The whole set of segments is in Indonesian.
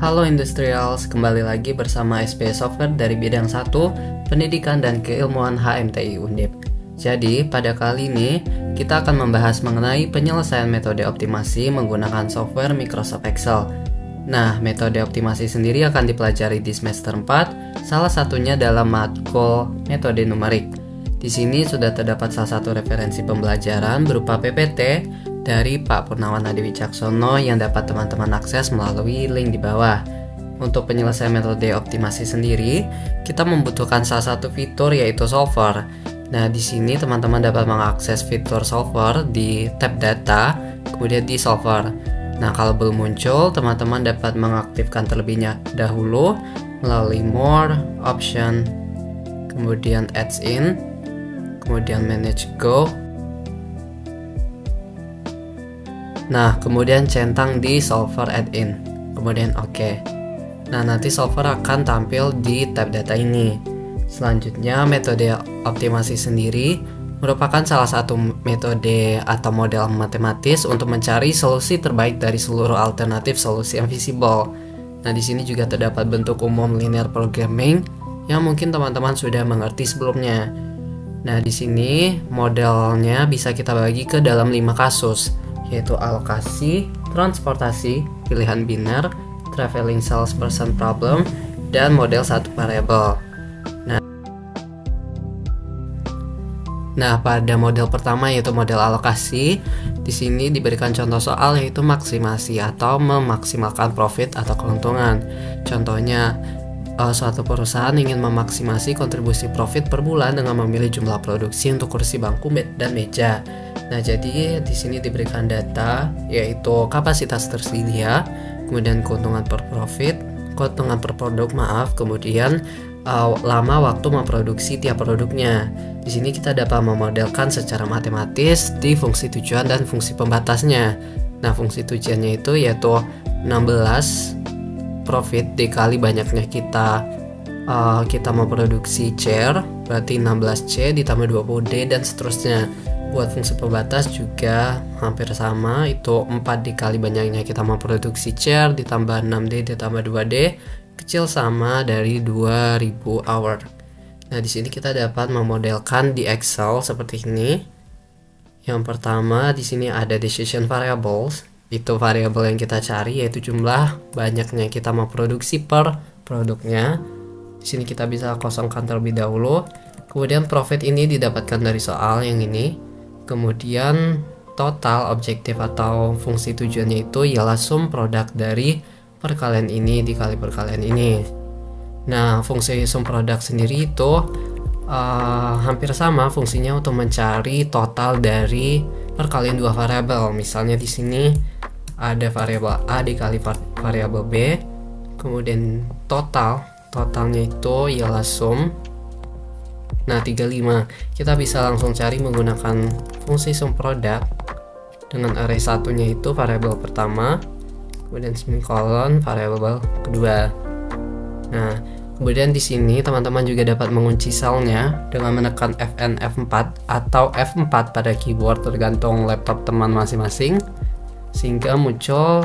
Halo Industrials, kembali lagi bersama SPS Software dari bidang 1, Pendidikan dan Keilmuan HMTI Undip. Jadi, pada kali ini kita akan membahas mengenai penyelesaian metode optimasi menggunakan software Microsoft Excel. Nah, metode optimasi sendiri akan dipelajari di semester 4, salah satunya dalam matkul metode numerik. Di sini sudah terdapat salah satu referensi pembelajaran berupa PPT dari Pak Purnawan Adi Wicaksono yang dapat teman-teman akses melalui link di bawah. Untuk penyelesaian metode optimasi sendiri, kita membutuhkan salah satu fitur yaitu solver. Nah, di sini teman-teman dapat mengakses fitur solver di tab data, kemudian di solver. Nah, kalau belum muncul, teman-teman dapat mengaktifkan terlebih dahulu melalui more, option, kemudian adds in, kemudian manage go. Nah, kemudian centang di solver add-in, kemudian OK. Nah, nanti solver akan tampil di tab data ini. Selanjutnya, metode optimasi sendiri merupakan salah satu metode atau model matematis untuk mencari solusi terbaik dari seluruh alternatif solusi yang visible. Nah, di sini juga terdapat bentuk umum linear programming yang mungkin teman-teman sudah mengerti sebelumnya. Nah, di sini modelnya bisa kita bagi ke dalam 5 kasus, yaitu alokasi, transportasi, pilihan biner, traveling salesperson problem, dan model satu variabel. Nah, pada model pertama yaitu model alokasi, di sini diberikan contoh soal yaitu maksimasi atau memaksimalkan profit atau keuntungan. Contohnya, suatu perusahaan ingin memaksimasi kontribusi profit per bulan dengan memilih jumlah produksi untuk kursi bangku dan meja. Nah, jadi di sini diberikan data yaitu kapasitas tersedia, kemudian keuntungan per produk, kemudian lama waktu memproduksi tiap produknya. Di sini kita dapat memodelkan secara matematis di fungsi tujuan dan fungsi pembatasnya. Nah, fungsi tujuannya itu yaitu 16 profit dikali banyaknya kita memproduksi chair, berarti 16C ditambah 20D dan seterusnya. Buat fungsi pembatas juga hampir sama, itu 4 dikali banyaknya kita memproduksi chair ditambah 6D ditambah 2D, kecil sama dari 2000 hour. Nah, di sini kita dapat memodelkan di Excel seperti ini. Yang pertama di sini ada decision variables. Itu variabel yang kita cari yaitu jumlah banyaknya kita memproduksi per produknya. Di sini kita bisa kosongkan terlebih dahulu. Kemudian profit ini didapatkan dari soal yang ini. Kemudian total objektif atau fungsi tujuannya itu ialah sum produk dari perkalian ini dikali perkalian ini. Nah, fungsi sum produk sendiri itu hampir sama fungsinya untuk mencari total dari perkalian dua variabel. Misalnya di sini ada variabel A dikali variabel B, kemudian totalnya itu ialah sum. Nah, 35 kita bisa langsung cari menggunakan fungsi sum produk dengan array satunya itu variabel pertama, kemudian semikolon variabel kedua. Nah, kemudian di sini teman-teman juga dapat mengunci selnya dengan menekan Fn F4 atau F4 pada keyboard tergantung laptop teman masing-masing, sehingga muncul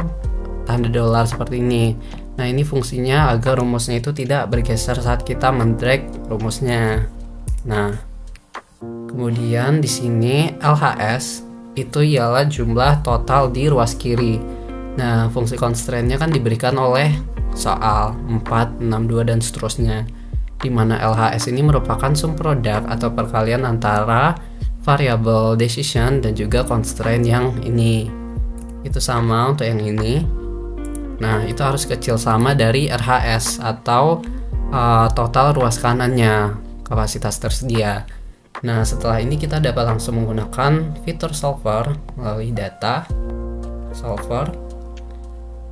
tanda dolar seperti ini. Nah, ini fungsinya agar rumusnya itu tidak bergeser saat kita mendrag rumusnya. Nah, kemudian di sini LHS itu ialah jumlah total di ruas kiri. Nah, fungsi constraint-nya kan diberikan oleh soal 4, 6, 2 dan seterusnya. Di mana LHS ini merupakan sum produk atau perkalian antara variabel decision dan juga constraint yang ini. Itu sama untuk yang ini. Nah, itu harus kecil sama dari RHS atau total ruas kanannya, kapasitas tersedia. Nah, setelah ini kita dapat langsung menggunakan fitur solver melalui data solver,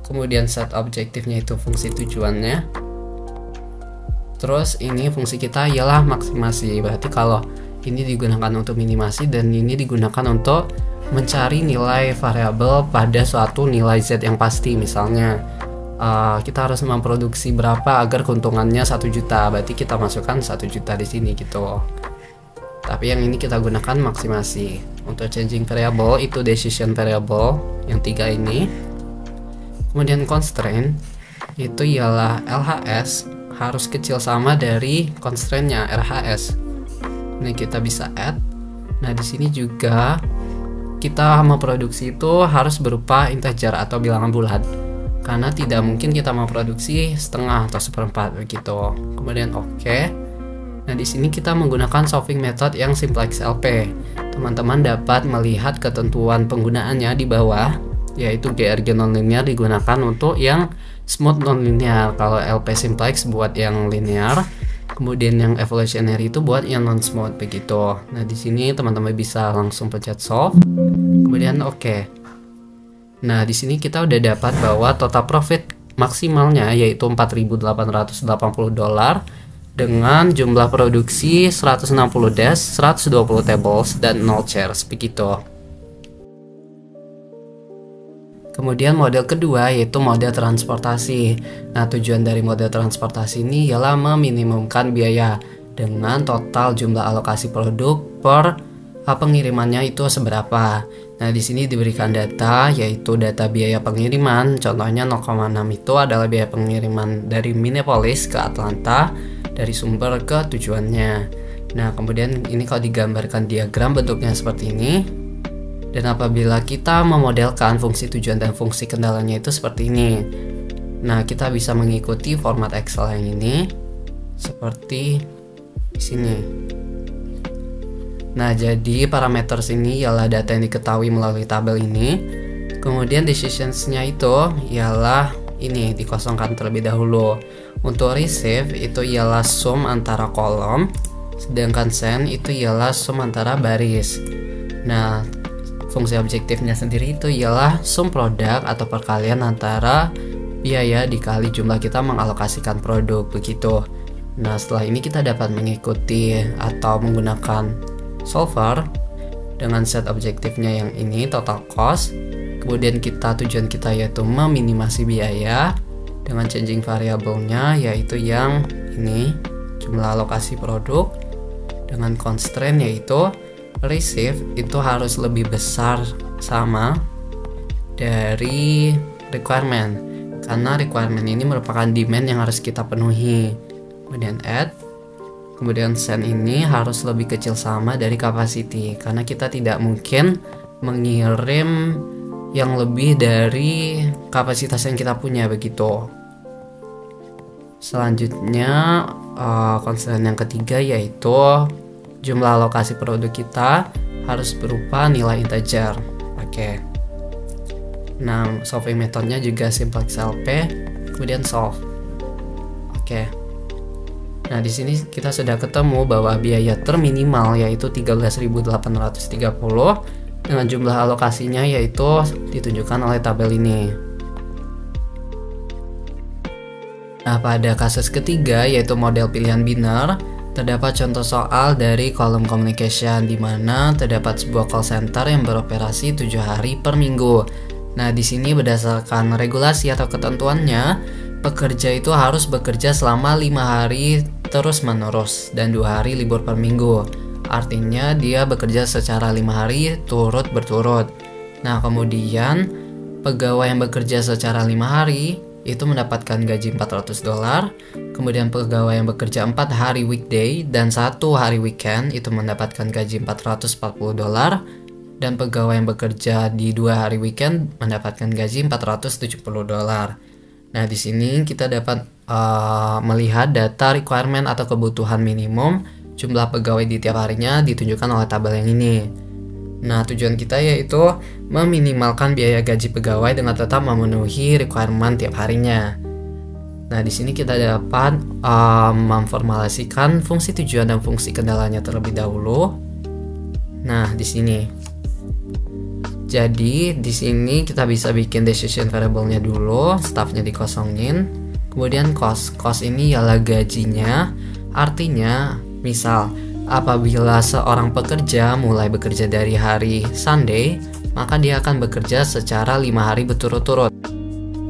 kemudian set objektifnya itu fungsi tujuannya, terus ini fungsi kita ialah maksimasi. Berarti kalau ini digunakan untuk minimasi dan ini digunakan untuk mencari nilai variabel pada suatu nilai Z yang pasti. Misalnya kita harus memproduksi berapa agar keuntungannya 1 juta, berarti kita masukkan 1 juta di sini gitu. Tapi yang ini kita gunakan maksimasi. Untuk changing variable itu decision variable yang 3 ini. Kemudian constraint itu ialah LHS harus kecil sama dari constraint-nya RHS. Ini kita bisa add. Nah, di sini juga kita memproduksi itu harus berupa integer atau bilangan bulat. Karena tidak mungkin kita memproduksi setengah atau seperempat begitu. Kemudian oke. Nah, di sini kita menggunakan solving method yang simplex LP. Teman-teman dapat melihat ketentuan penggunaannya di bawah, yaitu GRG nonlinear digunakan untuk yang smooth nonlinear. Kalau LP simplex buat yang linear, kemudian yang evolutionary itu buat yang non smooth begitu. Nah, di sini teman-teman bisa langsung pencet solve, kemudian oke. Nah, di sini kita udah dapat bahwa total profit maksimalnya yaitu $4.880 dengan jumlah produksi 160 desk, 120 tables, dan 0 chairs begitu. Kemudian model kedua yaitu model transportasi. Nah, tujuan dari model transportasi ini ialah meminimumkan biaya dengan total jumlah alokasi produk per pengirimannya itu seberapa. Nah, di sini diberikan data yaitu data biaya pengiriman. Contohnya 0,6 itu adalah biaya pengiriman dari Minneapolis ke Atlanta dari sumber ke tujuannya. Nah, kemudian ini kalau digambarkan diagram bentuknya seperti ini. Dan apabila kita memodelkan fungsi tujuan dan fungsi kendalanya itu seperti ini. Nah, kita bisa mengikuti format Excel yang ini seperti di sini. Nah, jadi parameter sini ialah data yang diketahui melalui tabel ini. Kemudian decisionsnya itu ialah ini dikosongkan terlebih dahulu. Untuk receive itu ialah sum antara kolom, sedangkan send itu ialah sum antara baris. Nah, fungsi objektifnya sendiri itu ialah sum produk atau perkalian antara biaya dikali jumlah kita mengalokasikan produk begitu. Nah, setelah ini kita dapat mengikuti atau menggunakan solver dengan set objektifnya yang ini total cost. Kemudian tujuan kita yaitu meminimasi biaya dengan changing variabelnya yaitu yang ini jumlah alokasi produk, dengan constraint yaitu receive itu harus lebih besar sama dari requirement, karena requirement ini merupakan demand yang harus kita penuhi. Kemudian add, kemudian send ini harus lebih kecil sama dari capacity, karena kita tidak mungkin mengirim yang lebih dari kapasitas yang kita punya begitu. Selanjutnya constraint yang ketiga yaitu jumlah alokasi produk kita harus berupa nilai integer. Oke. Nah, solving metodenya juga simplex LP, kemudian solve. Oke. Nah, di sini kita sudah ketemu bahwa biaya terminimal yaitu 13.830 dengan jumlah alokasinya yaitu ditunjukkan oleh tabel ini. Nah, pada kasus ketiga yaitu model pilihan biner, terdapat contoh soal dari kolom communication di mana terdapat sebuah call center yang beroperasi 7 hari per minggu. Nah, di sini berdasarkan regulasi atau ketentuannya, pekerja itu harus bekerja selama 5 hari terus-menerus dan 2 hari libur per minggu. Artinya dia bekerja secara 5 hari turut berturut. Nah, kemudian pegawai yang bekerja secara 5 hari itu mendapatkan gaji $400. Kemudian pegawai yang bekerja 4 hari weekday dan 1 hari weekend itu mendapatkan gaji $440. Dan pegawai yang bekerja di 2 hari weekend mendapatkan gaji $470. Nah, di sini kita dapat melihat data requirement atau kebutuhan minimum jumlah pegawai di tiap harinya ditunjukkan oleh tabel yang ini. Nah, tujuan kita yaitu meminimalkan biaya gaji pegawai dengan tetap memenuhi requirement tiap harinya. Nah, di sini kita dapat memformulasikan fungsi tujuan dan fungsi kendalanya terlebih dahulu. Nah, di sini. Jadi, di sini kita bisa bikin decision variable-nya dulu, staffnya dikosongin. Kemudian cost ini ialah gajinya. Artinya, misal apabila seorang pekerja mulai bekerja dari hari Sunday, maka dia akan bekerja secara 5 hari berturut-turut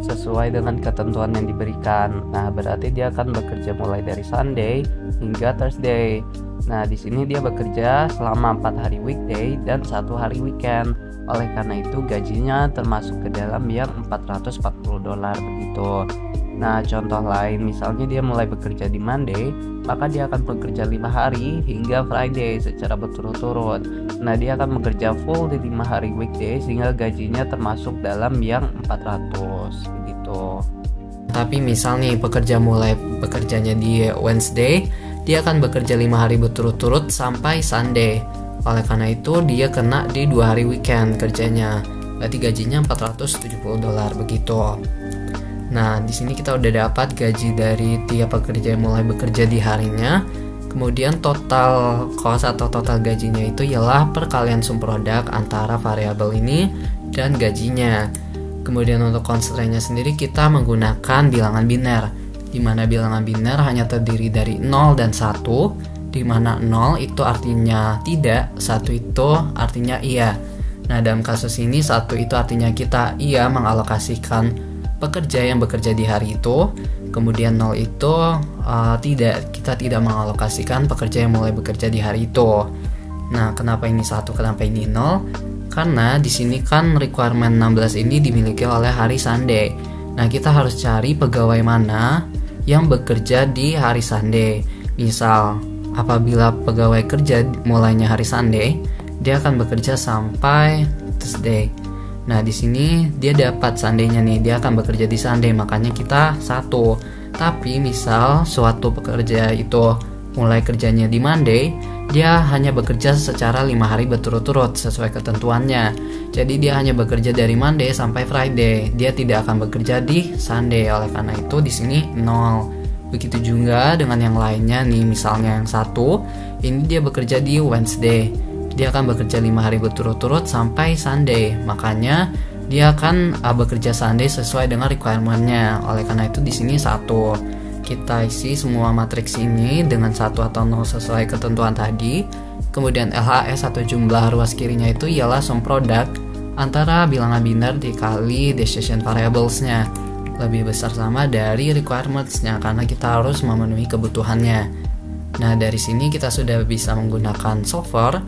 sesuai dengan ketentuan yang diberikan. Nah, berarti dia akan bekerja mulai dari Sunday hingga Thursday. Nah, di sini dia bekerja selama 4 hari weekday dan 1 hari weekend. Oleh karena itu gajinya termasuk ke dalam yang $440 begitu. Nah, contoh lain misalnya dia mulai bekerja di Monday, maka dia akan bekerja 5 hari hingga Friday secara berturut-turut. Nah, dia akan bekerja full di 5 hari weekday sehingga gajinya termasuk dalam yang 400 begitu. Tapi misal nih pekerja mulai bekerjanya di Wednesday, dia akan bekerja 5 hari berturut-turut sampai Sunday. Oleh karena itu dia kena di 2 hari weekend kerjanya. Berarti gajinya $470 begitu. Nah, di sini kita udah dapat gaji dari tiap pekerja yang mulai bekerja di harinya. Kemudian total cost atau total gajinya itu ialah perkalian sum produk antara variabel ini dan gajinya. Kemudian untuk constraint-nya sendiri kita menggunakan bilangan biner, di mana bilangan biner hanya terdiri dari 0 dan 1, di mana 0 itu artinya tidak, 1 itu artinya iya. Nah, dalam kasus ini 1 itu artinya kita iya mengalokasikan pekerja yang bekerja di hari itu, kemudian 0 itu tidak, kita tidak mengalokasikan pekerja yang mulai bekerja di hari itu. Nah, kenapa ini 1, kenapa ini 0? Karena di sini kan requirement 16 ini dimiliki oleh hari Sunday. Nah, kita harus cari pegawai mana yang bekerja di hari Sunday. Misal, apabila pegawai kerja mulainya hari Sunday, dia akan bekerja sampai Thursday. Nah, di sini dia dapat Sunday-nya nih, dia akan bekerja di Sunday, makanya kita 1. Tapi misal suatu pekerja itu mulai kerjanya di Monday, dia hanya bekerja secara 5 hari berturut-turut sesuai ketentuannya. Jadi dia hanya bekerja dari Monday sampai Friday. Dia tidak akan bekerja di Sunday. Oleh karena itu di sini 0. Begitu juga dengan yang lainnya nih, misalnya yang 1, ini dia bekerja di Wednesday. Dia akan bekerja 5 hari berturut-turut sampai Sunday. Makanya dia akan bekerja Sunday sesuai dengan requirement-nya. Oleh karena itu di sini 1. Kita isi semua matriks ini dengan 1 atau 0 sesuai ketentuan tadi. Kemudian LHS atau jumlah ruas kirinya itu ialah sum produk antara bilangan biner dikali decision variables-nya. Lebih besar sama dari requirements-nya karena kita harus memenuhi kebutuhannya. Nah, dari sini kita sudah bisa menggunakan solver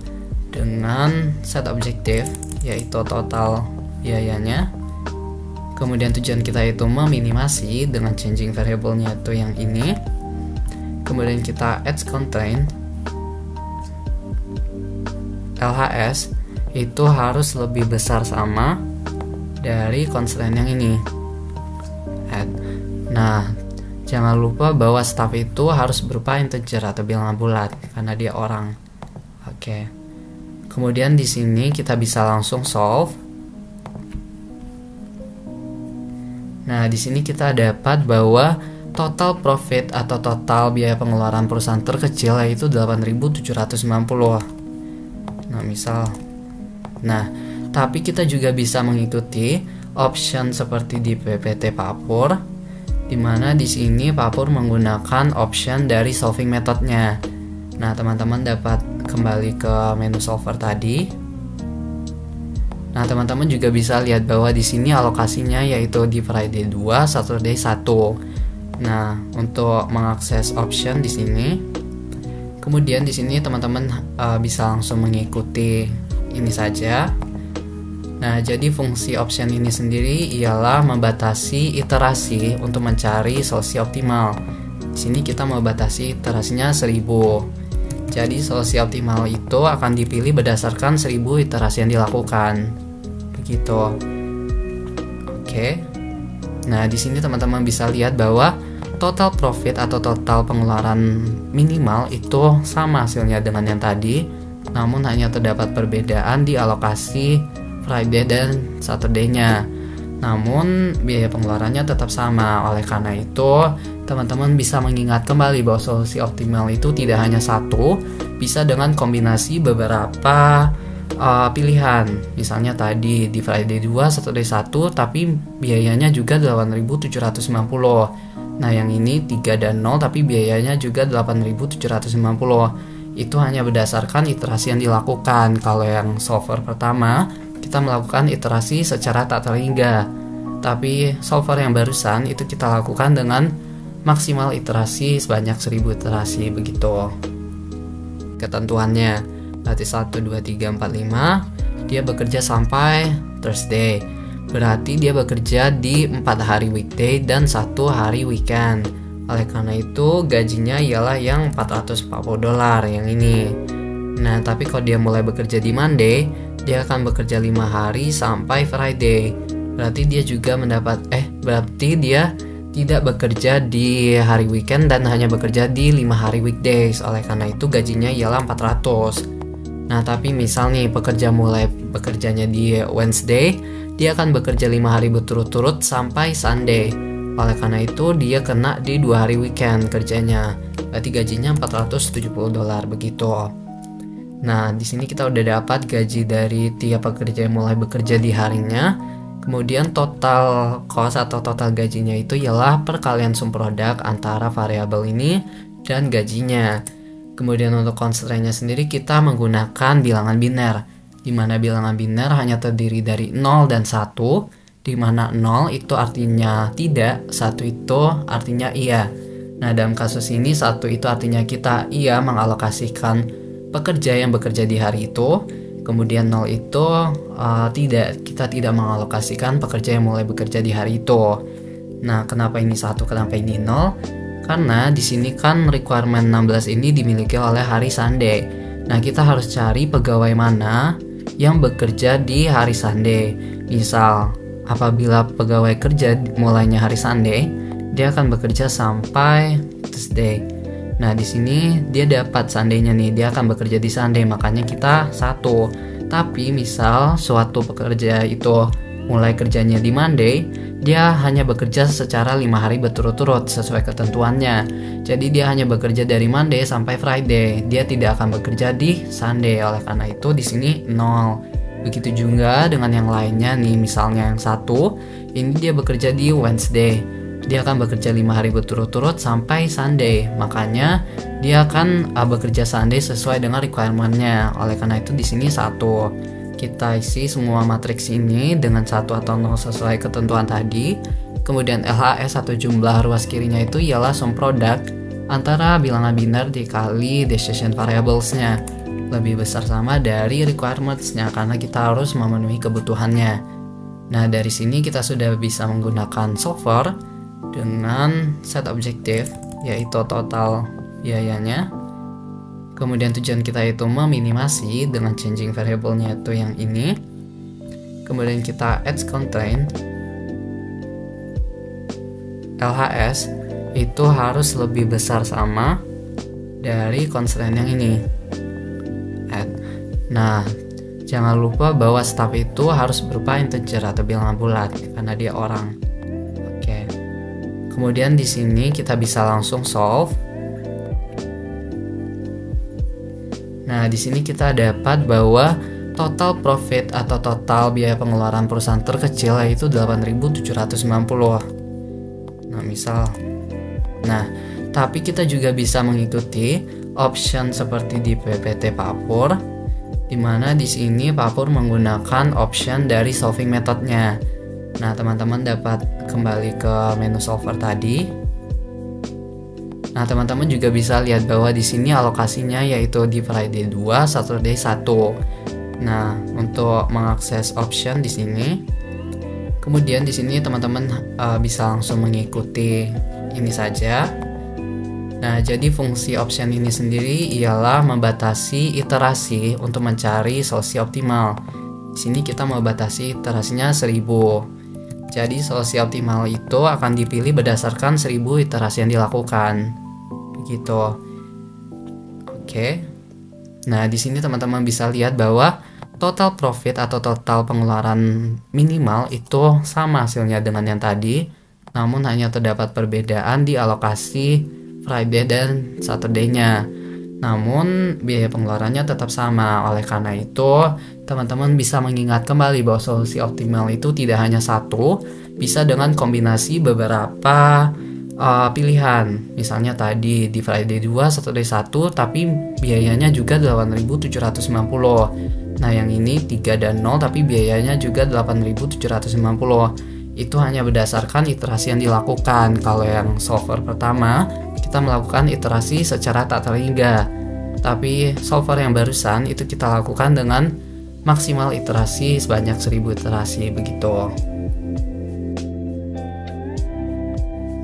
dengan set objektif, yaitu total biayanya. Kemudian tujuan kita itu meminimasi dengan changing variable-nya itu yang ini. Kemudian kita add constraint. LHS itu harus lebih besar sama dari constraint yang ini. Add. Nah, jangan lupa bahwa staff itu harus berupa integer atau bilangan bulat karena dia orang. Oke. Kemudian di sini kita bisa langsung solve. Nah, di sini kita dapat bahwa total profit atau total biaya pengeluaran perusahaan terkecil yaitu 8.790. Nah, misal. Nah, tapi kita juga bisa mengikuti option seperti di PPT Papur, di mana di sini Papur menggunakan option dari solving methodnya. Nah, teman-teman dapat kembali ke menu solver tadi. Nah, teman-teman juga bisa lihat bahwa di sini alokasinya yaitu di Friday 2, Saturday 1. Nah, untuk mengakses option di sini, kemudian di sini teman-teman bisa langsung mengikuti ini saja. Nah, jadi fungsi option ini sendiri ialah membatasi iterasi untuk mencari solusi optimal. Di sini kita membatasi iterasinya 1000. Jadi solusi optimal itu akan dipilih berdasarkan 1000 iterasi yang dilakukan. Begitu. Oke. Nah, di sini teman-teman bisa lihat bahwa total profit atau total pengeluaran minimal itu sama hasilnya dengan yang tadi, namun hanya terdapat perbedaan di alokasi Friday dan Saturday-nya. Namun biaya pengeluarannya tetap sama. Oleh karena itu, teman-teman bisa mengingat kembali bahwa solusi optimal itu tidak hanya satu, bisa dengan kombinasi beberapa pilihan. Misalnya tadi di Friday 2, Saturday 1, tapi biayanya juga 8.790. Nah, yang ini 3 dan 0 tapi biayanya juga 8.790. Itu hanya berdasarkan iterasi yang dilakukan. Kalau yang solver pertama, kita melakukan iterasi secara tak terhingga. Tapi solver yang barusan itu kita lakukan dengan maksimal iterasi sebanyak 1000 iterasi begitu. Ketentuannya berarti 1, 2, 3, 4, 5 dia bekerja sampai Thursday. berarti dia bekerja di 4 hari weekday dan 1 hari weekend. Oleh karena itu gajinya ialah yang $440 yang ini. Nah, tapi kalau dia mulai bekerja di Monday, dia akan bekerja 5 hari sampai Friday. Berarti dia tidak bekerja di hari weekend dan hanya bekerja di 5 hari weekdays. Oleh karena itu gajinya ialah 400. Nah, tapi misal nih pekerja mulai bekerjanya di Wednesday, dia akan bekerja 5 hari berturut-turut sampai Sunday. Oleh karena itu dia kena di 2 hari weekend kerjanya. Berarti gajinya $470 begitu. Nah, di sini kita udah dapat gaji dari tiap pekerja yang mulai bekerja di harinya. Kemudian total cost atau total gajinya itu ialah perkalian sum produk antara variabel ini dan gajinya. Kemudian untuk constraint-nya sendiri kita menggunakan bilangan biner, di mana bilangan biner hanya terdiri dari 0 dan 1, di mana 0 itu artinya tidak, 1 itu artinya iya. Nah, dalam kasus ini 1 itu artinya kita iya mengalokasikan pekerja yang bekerja di hari itu. Kemudian 0 itu kita tidak mengalokasikan pekerja yang mulai bekerja di hari itu. Nah, kenapa ini 1, kenapa ini 0? Karena di sini kan requirement 16 ini dimiliki oleh hari Sunday. Nah, kita harus cari pegawai mana yang bekerja di hari Sunday. Misal, apabila pegawai kerja mulainya hari Sunday, dia akan bekerja sampai Tuesday. Nah, di sini dia dapat Sunday-nya nih, dia akan bekerja di Sunday, makanya kita 1. Tapi misal suatu pekerja itu mulai kerjanya di Monday, dia hanya bekerja secara 5 hari berturut-turut sesuai ketentuannya. Jadi dia hanya bekerja dari Monday sampai Friday, dia tidak akan bekerja di Sunday. Oleh karena itu di sini 0. Begitu juga dengan yang lainnya nih, misalnya yang 1, ini dia bekerja di Wednesday. Dia akan bekerja 5 hari berturut-turut sampai Sunday. Makanya dia akan bekerja Sunday sesuai dengan requirement-nya. Oleh karena itu di sini 1. Kita isi semua matriks ini dengan 1 atau 0 sesuai ketentuan tadi. Kemudian LHS atau jumlah ruas kirinya itu ialah sum produk antara bilangan biner dikali decision variables-nya. Lebih besar sama dari requirements-nya karena kita harus memenuhi kebutuhannya. Nah, dari sini kita sudah bisa menggunakan solver dengan set objektif, yaitu total biayanya. Kemudian tujuan kita itu meminimasi dengan changing variable-nya itu yang ini. Kemudian kita add constraint. LHS itu harus lebih besar sama dari constraint yang ini. Add. Nah, jangan lupa bahwa staff itu harus berupa integer atau bilangan bulat karena dia orang. Oke. Kemudian di sini kita bisa langsung solve. Nah, di sini kita dapat bahwa total profit atau total biaya pengeluaran perusahaan terkecil yaitu 8.790. Nah, misal. Nah, tapi kita juga bisa mengikuti option seperti di PPT Papur, di mana di sini Papur menggunakan option dari solving methodnya. Nah, teman-teman dapat kembali ke menu solver tadi. Nah, teman-teman juga bisa lihat bahwa di sini alokasinya yaitu di Friday 2, Saturday 1. Nah, untuk mengakses option di sini, kemudian di sini teman-teman bisa langsung mengikuti ini saja. Nah, jadi fungsi option ini sendiri ialah membatasi iterasi untuk mencari solusi optimal. Di sini kita membatasi iterasinya 1000. Jadi solusi optimal itu akan dipilih berdasarkan 1000 iterasi yang dilakukan. Begitu. Oke. Nah, di sini teman-teman bisa lihat bahwa total profit atau total pengeluaran minimal itu sama hasilnya dengan yang tadi, namun hanya terdapat perbedaan di alokasi Friday dan Saturday-nya. Namun biaya pengeluarannya tetap sama. Oleh karena itu, teman-teman bisa mengingat kembali bahwa solusi optimal itu tidak hanya satu, bisa dengan kombinasi beberapa pilihan. Misalnya tadi di Friday 2, Saturday 1, tapi biayanya juga 8.790. Nah, yang ini 3 dan 0 tapi biayanya juga 8.790. Itu hanya berdasarkan iterasi yang dilakukan. Kalau yang solver pertama, kita melakukan iterasi secara tak terhingga. Tapi solver yang barusan itu kita lakukan dengan maksimal iterasi sebanyak 1000 iterasi begitu.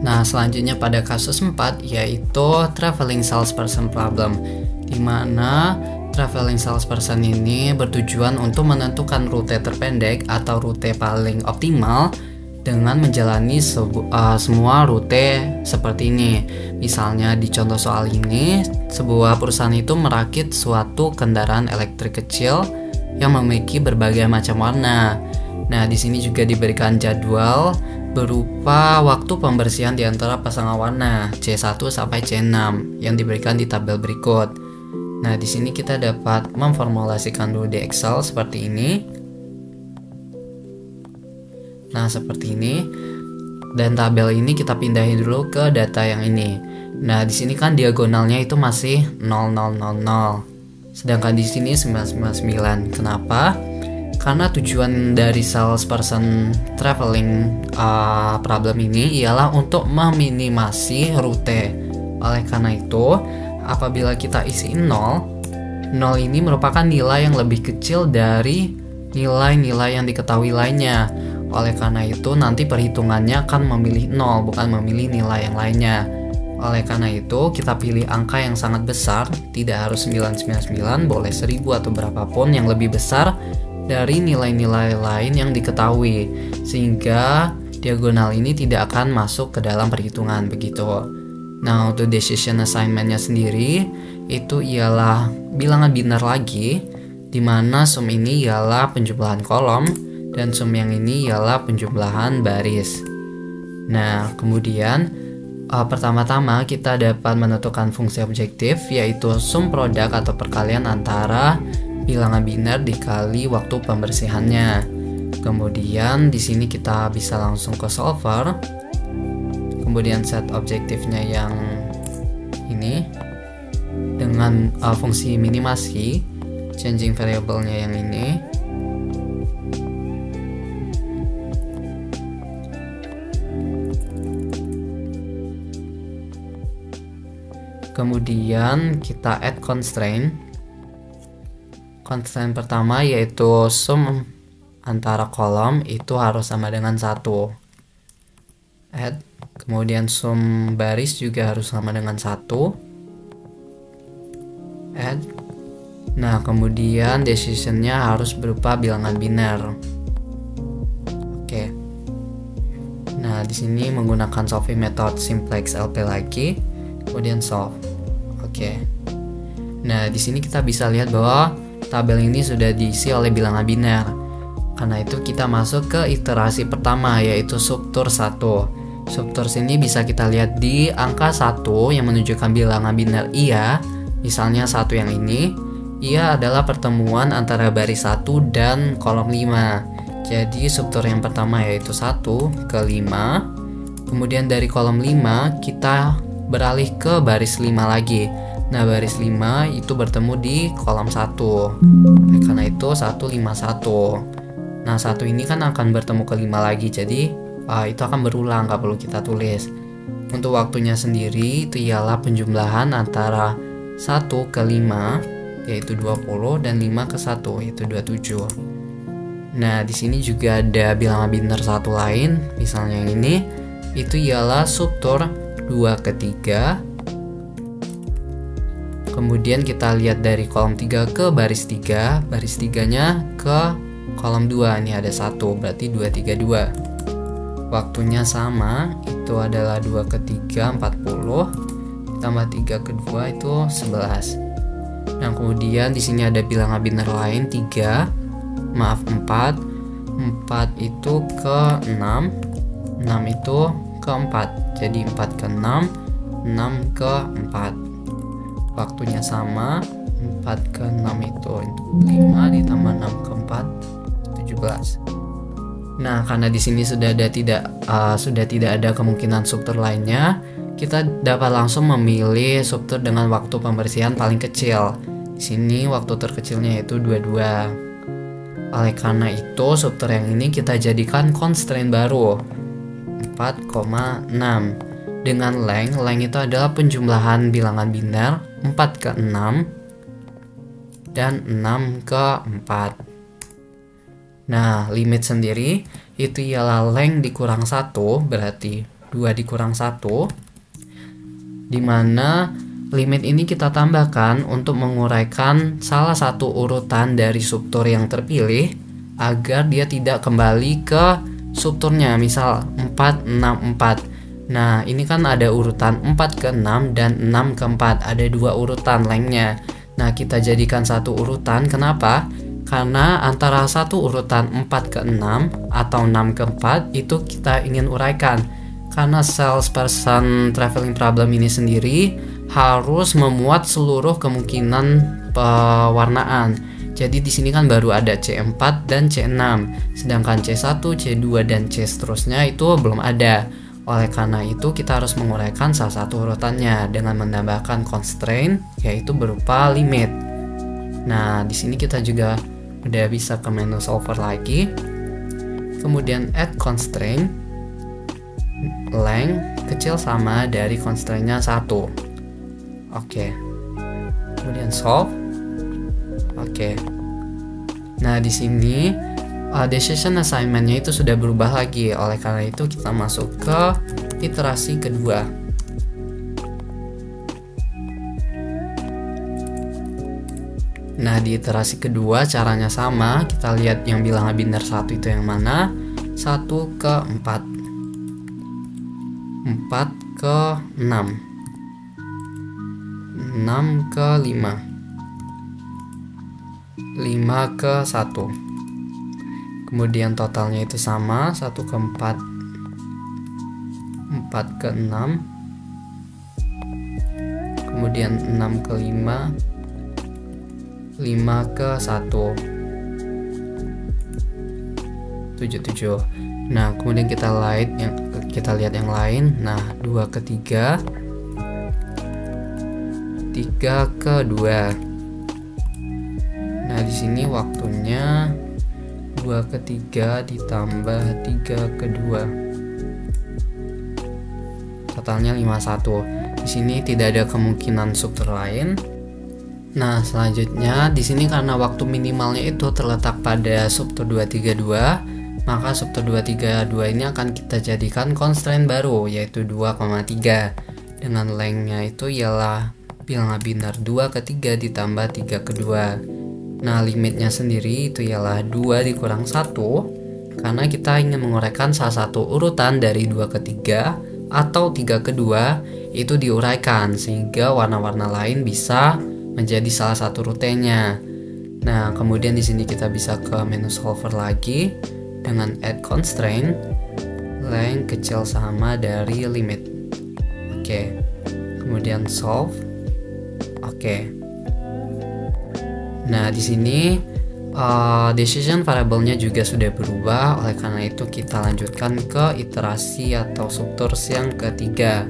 Nah, selanjutnya pada kasus 4 yaitu traveling salesperson problem, di mana traveling salesperson ini bertujuan untuk menentukan rute terpendek atau rute paling optimal dengan menjalani semua rute seperti ini. Misalnya di contoh soal ini, sebuah perusahaan itu merakit suatu kendaraan elektrik kecil yang memiliki berbagai macam warna. Nah, di sini juga diberikan jadwal berupa waktu pembersihan di antara pasangan warna C1 sampai C6 yang diberikan di tabel berikut. Nah, di sini kita dapat memformulasikan dulu di Excel seperti ini. Nah, seperti ini. Dan tabel ini kita pindahin dulu ke data yang ini. Nah, di sini kan diagonalnya itu masih 0000. Sedangkan di sini 999. Kenapa? Karena tujuan dari salesperson traveling problem ini ialah untuk meminimasi rute. Oleh karena itu, apabila kita isi 0 ini merupakan nilai yang lebih kecil dari nilai-nilai yang diketahui lainnya. Oleh karena itu, nanti perhitungannya akan memilih 0, bukan memilih nilai yang lainnya. Oleh karena itu, kita pilih angka yang sangat besar, tidak harus 999, boleh 1000 atau berapapun yang lebih besar dari nilai-nilai lain yang diketahui, sehingga diagonal ini tidak akan masuk ke dalam perhitungan begitu. Nah, untuk decision assignment-nya sendiri itu ialah bilangan biner lagi, di mana sum ini ialah penjumlahan kolom dan sum yang ini ialah penjumlahan baris. Nah, kemudian pertama-tama kita dapat menentukan fungsi objektif, yaitu sum produk atau perkalian antara bilangan biner dikali waktu pembersihannya. Kemudian di sini kita bisa langsung ke solver. Kemudian set objektifnya yang ini dengan fungsi minimasi, changing variable-nya yang ini. Kemudian kita add constraint. Constraint pertama yaitu sum antara kolom itu harus sama dengan 1. Add. Kemudian sum baris juga harus sama dengan 1. Add. Nah, kemudian decision-nya harus berupa bilangan biner. Oke. Nah, di sini menggunakan solving method simplex LP lagi. Kemudian solve. Oke. Nah, di sini kita bisa lihat bahwa tabel ini sudah diisi oleh bilangan biner. Karena itu kita masuk ke iterasi pertama, yaitu subtour 1. Subtour ini bisa kita lihat di angka 1 yang menunjukkan bilangan biner iya. Misalnya 1 yang ini, ia adalah pertemuan antara baris 1 dan kolom 5. Jadi subtour yang pertama yaitu 1 ke 5. Kemudian dari kolom 5 kita beralih ke baris 5 lagi. Nah, baris 5 itu bertemu di kolom 1. Karena itu 151. Nah, 1 ini kan akan bertemu ke 5 lagi. Jadi itu akan berulang, nggak perlu kita tulis. Untuk waktunya sendiri itu ialah penjumlahan antara 1 ke 5 yaitu 20 dan 5 ke 1 yaitu 27. Nah, di sini juga ada bilangan biner satu lain, misalnya yang ini, itu ialah subtour 2 ke 3. Kemudian kita lihat dari kolom 3 ke baris 3, baris 3-nya ke kolom 2, ini ada 1, berarti 232. Waktunya sama, itu adalah 2 ke 3, 40, tambah 3 ke 2 itu 11. Nah, kemudian di sini ada bilangan biner lain 4, 4 itu ke 6, 6 itu ke 4, jadi 4 ke 6, 6 ke 4. Waktunya sama, 4 ke 6 itu 5 ditambah 6 ke 4 17. Nah, karena di sini sudah tidak ada kemungkinan subtour lainnya, kita dapat langsung memilih subtour dengan waktu pembersihan paling kecil. Di sini waktu terkecilnya yaitu 22. Oleh karena itu, subtour yang ini kita jadikan constraint baru 4,6. Dengan length itu adalah penjumlahan bilangan biner 4 ke 6 dan 6 ke 4. Nah, limit sendiri itu ialah length dikurang 1 berarti 2 dikurang 1, dimana limit ini kita tambahkan untuk menguraikan salah satu urutan dari subtur yang terpilih agar dia tidak kembali ke subturnya, misal 4, 6, 4. Nah, ini kan ada urutan 4 ke 6 dan 6 ke 4, ada 2 urutan lengthnya. Nah, kita jadikan satu urutan. Kenapa? Karena antara satu urutan 4 ke 6 atau 6 ke 4 itu kita ingin uraikan. Karena salesperson traveling problem ini sendiri harus memuat seluruh kemungkinan pewarnaan. Jadi di sini kan baru ada C4 dan C6, sedangkan C1, C2 dan C seterusnya itu belum ada. Oleh karena itu kita harus menguraikan salah satu urutannya dengan menambahkan constraint, yaitu berupa limit. Nah, di sini kita juga udah bisa ke menu solver lagi. Kemudian add constraint, length kecil sama dari constraintnya 1. Oke. Kemudian solve. Oke. Nah, di sini decision assignment-nya itu sudah berubah lagi. Oleh karena itu kita masuk ke iterasi kedua. Nah, di iterasi kedua caranya sama. Kita lihat yang bilangan biner 1 itu yang mana. 1 ke 4, 4 ke 6, 6 ke 5, 5 ke 1. Kemudian totalnya itu sama, 1 ke 4, 4 ke 6, kemudian 6 ke 5, 5 ke 1, 7. Nah, kemudian kita lihat yang lain. Nah, 2 ke 3, 3 ke 2. Nah, di sini waktunya 2 ke 3 ditambah 3 ke 2. Totalnya 51. Di sini tidak ada kemungkinan subtur lain. Nah, selanjutnya di sini karena waktu minimalnya itu terletak pada subtur 232, maka subtur 232 ini akan kita jadikan constraint baru, yaitu 2,3. Dengan lengthnya itu ialah bilangan biner 2 ke 3 ditambah 3 ke 2. Nah, limitnya sendiri itu ialah 2 dikurang 1, karena kita ingin menguraikan salah satu urutan dari 2 ke 3 atau 3 ke 2 itu diuraikan sehingga warna-warna lain bisa menjadi salah satu rutenya. Nah, kemudian di sini kita bisa ke menu solver lagi dengan add constraint, length kecil sama dari limit. Oke. Kemudian solve. Oke. Nah, di sini decision variable-nya juga sudah berubah. Oleh karena itu kita lanjutkan ke iterasi atau subtools yang ketiga.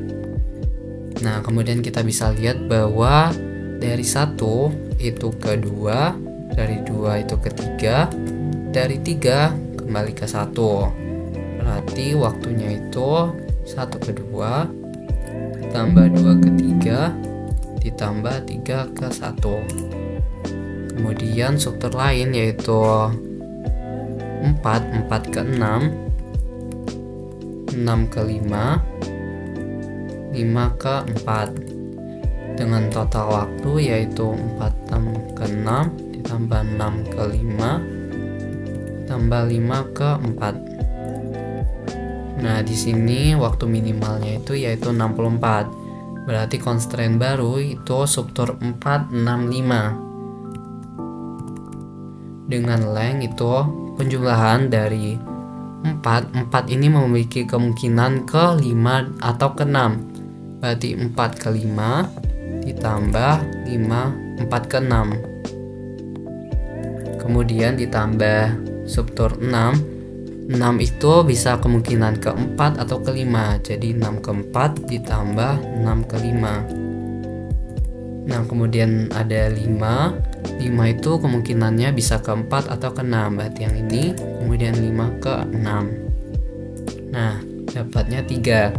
Nah, kemudian kita bisa lihat bahwa dari 1 itu ke 2, dari 2 itu ke 3, dari 3 kembali ke 1. Berarti waktunya itu 1 ke 2 ditambah 2 ke 3 ditambah 3 ke 1. Kemudian subtur lain yaitu 4 ke 6, 6 ke 5, 5 ke 4. Dengan total waktu yaitu 4 ke 6 ditambah 6 ke 5 tambah 5 ke 4. Nah, di sini waktu minimalnya itu yaitu 64. Berarti constraint baru itu subtur 465. Dengan length itu penjumlahan dari 4 ini memiliki kemungkinan ke 5 atau ke 6. Berarti 4 ke 5 ditambah 4 ke 6. Kemudian ditambah subtur 6. 6 itu bisa kemungkinan ke 4 atau ke 5. Jadi 6 ke 4 ditambah 6 ke 5. Nah, kemudian ada 5. 5 itu kemungkinannya bisa ke 4 atau ke 6. Berarti yang ini. Kemudian 5 ke 6. Nah, dapatnya 3.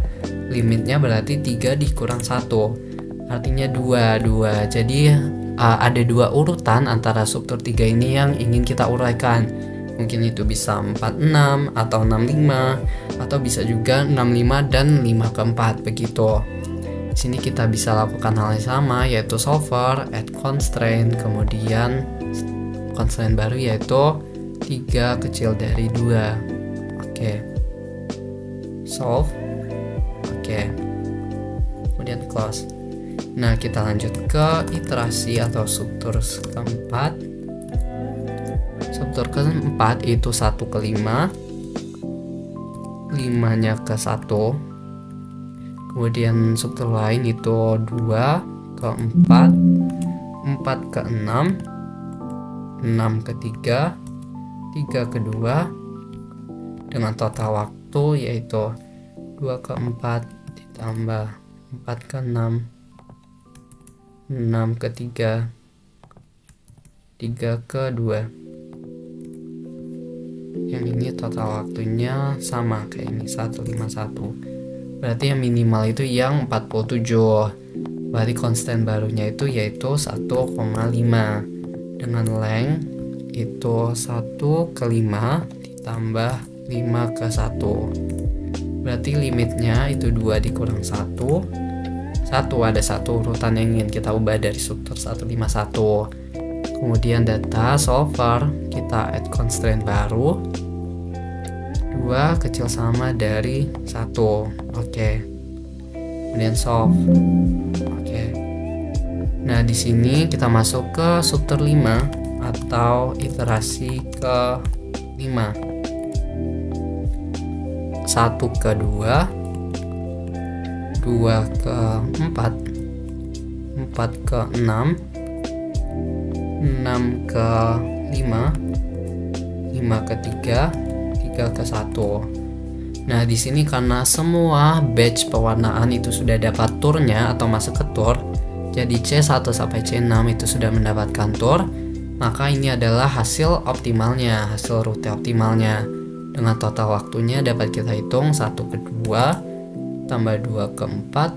Limitnya berarti 3 dikurang 1. Artinya 2. Jadi ada 2 urutan antara subtur 3 ini yang ingin kita uraikan. Mungkin itu bisa 46 atau 65 atau bisa juga 65 dan 5 ke 4 begitu. Di sini kita bisa lakukan hal yang sama, yaitu solver, add constraint, kemudian constraint baru yaitu 3 kecil dari 2. Oke. Solve. Oke. Kemudian close. Nah, kita lanjut ke iterasi atau struktur keempat. Struktur keempat itu 1 ke 5, 5-nya ke 1. Kemudian struktur lain itu 2 ke 4, 4 ke 6, 6 ke 3, 3 ke 2, dengan total waktu yaitu 2 ke 4 ditambah 4 ke 6, 6 ke 3, 3 ke 2. Yang ini total waktunya sama kayak ini 151. Berarti yang minimal itu yang 47. Berarti konstan barunya itu yaitu 1,5. Dengan length itu 1 ke 5 ditambah 5 ke 1. Berarti limitnya itu 2 dikurang 1. 1 ada 1 urutan yang ingin kita ubah dari struktur 151. Kemudian data solver, kita add constraint baru. 2 kecil sama dari 1. Oke. Kemudian solve. Oke. Nah, di sini kita masuk ke struktur 5 atau iterasi ke 5. 1 ke 2, 2 ke 4, 4 ke 6, 6 ke 5, 5 ke 3, 3 ke 1. Nah, di sini karena semua batch pewarnaan itu sudah dapat turnya atau masuk ke tur, jadi C1 sampai C6 itu sudah mendapatkan tur, maka ini adalah hasil optimalnya, hasil rute optimalnya. Dengan total waktunya dapat kita hitung 1 ke 2 tambah 2 ke 4,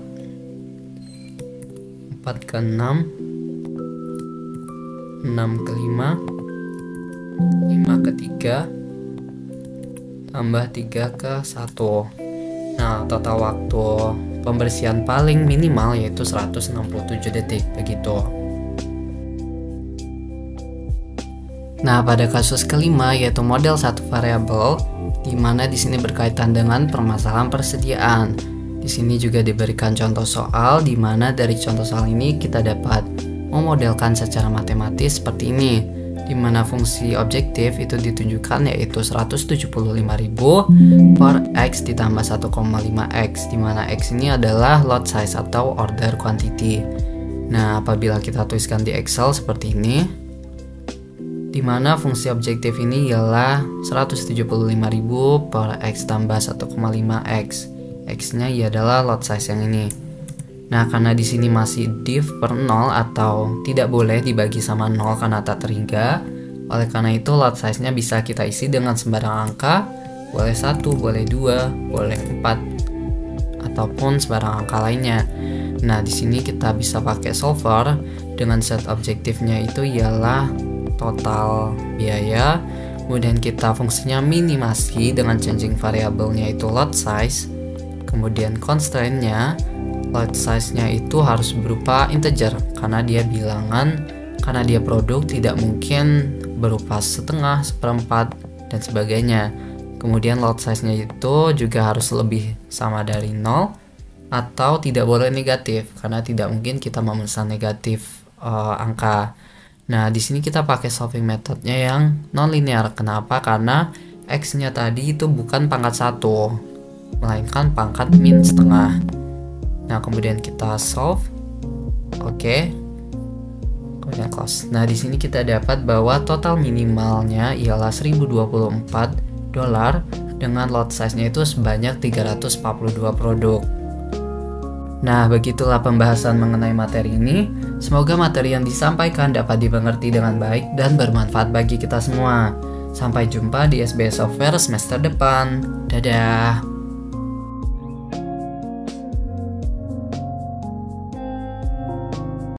4 ke 6, 6 ke 5, 5 ke 3, tambah 3 ke 1. Nah, total waktu pembersihan paling minimal yaitu 167 detik begitu. Nah, pada kasus kelima yaitu model satu variabel, di mana di sini berkaitan dengan permasalahan persediaan. Di sini juga diberikan contoh soal di mana dari contoh soal ini kita dapat memodelkan secara matematis seperti ini, di mana fungsi objektif itu ditunjukkan yaitu 175.000 per X ditambah 1,5X, di mana X ini adalah lot size atau order quantity. Nah, apabila kita tuliskan di Excel seperti ini, di mana fungsi objektif ini ialah 175.000 per X tambah 1,5X. X-nya adalah lot size yang ini. Nah, karena di sini masih div per 0 atau tidak boleh dibagi sama 0 karena tak terhingga, oleh karena itu lot size-nya bisa kita isi dengan sembarang angka, boleh 1, boleh 2, boleh 4, ataupun sembarang angka lainnya. Nah, di sini kita bisa pakai solver dengan set objektifnya itu ialah total biaya, kemudian kita fungsinya minimasi dengan changing variabelnya itu lot size, kemudian constraint-nya lot size-nya itu harus berupa integer karena dia bilangan, karena dia produk tidak mungkin berupa setengah, seperempat, dan sebagainya. Kemudian lot size-nya itu juga harus lebih sama dari 0 atau tidak boleh negatif karena tidak mungkin kita memesan negatif angka. Nah, di sini kita pakai solving methodnya yang non-linear. Kenapa? Karena X-nya tadi itu bukan pangkat 1, melainkan pangkat min setengah. Nah, kemudian kita solve. Oke. Kemudian close. Nah, di sini kita dapat bahwa total minimalnya ialah $1.024 dengan lot size-nya itu sebanyak 342 produk. Nah, begitulah pembahasan mengenai materi ini. Semoga materi yang disampaikan dapat dimengerti dengan baik dan bermanfaat bagi kita semua. Sampai jumpa di SBS Software semester depan. Dadah!